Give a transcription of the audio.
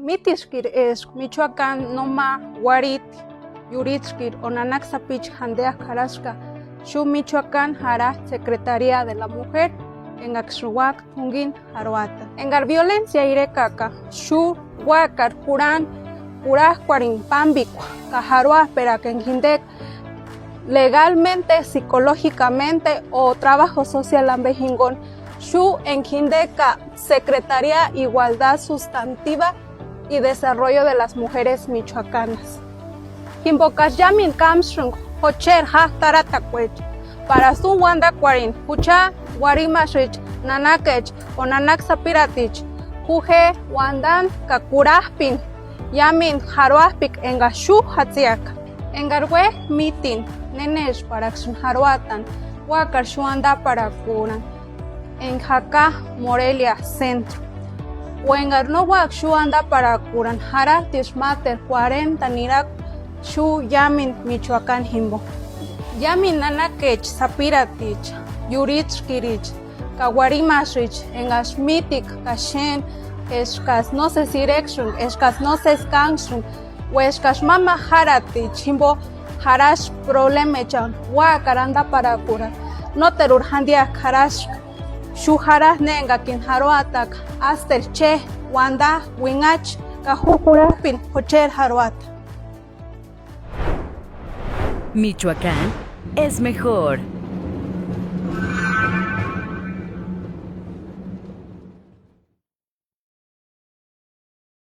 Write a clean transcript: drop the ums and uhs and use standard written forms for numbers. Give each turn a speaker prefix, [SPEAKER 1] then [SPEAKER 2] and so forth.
[SPEAKER 1] Mitishkir es Michoacán noma Guarit, Yuritzkir, Onanaxapich, Handea Karashka, Shu Michoacán Jara, Secretaría de la Mujer, en Axuac, Tungin, Haroata. En gar violencia irecaca, Shu, Huacar, Jurán, Cuarin, Pambicua, Cajaroa, Peraquenjindec, legalmente, psicológicamente o trabajo social ambejingón, Shu en Jindeca, Secretaría Igualdad Sustantiva y Desarrollo de las Mujeres Michoacanas. Jimbocas Yamin Kamstrung, Hocher Ha Taratacuech, para su Wanda Cuarin, Hucha, Guarimashich, Nanakech, Onanaxapiratich, Juje, Wandan, Kakurahpin, Yamin Haroaspik, Engashu Hatziak, Engarwe Mitin, Nenesh para Xunharoatan, Huacar Shuanda para Curan, en Jaca, Morelia, Centro. Wengarno Huac Shuanda para Curan, Jara Tishmater 40 Nirak, Shu Yamin Michoacán Jimbo. Yamin Nanakech, Zapiratich, Yurich Kirich, Kawarimashich, Engashmitik, Kashen, Eskas no se Sirexun, Eskas no se Skansung, Hueskas Mama Harati, Chimbo, Harash Problemechan, Huacaranda para Cura, no terurhandia Harash, Shuhara Nenga, Kinharoatak, Aster Che, Wanda, Wingach, Kahupurapin, Hocher Haroat.
[SPEAKER 2] Michoacán es mejor.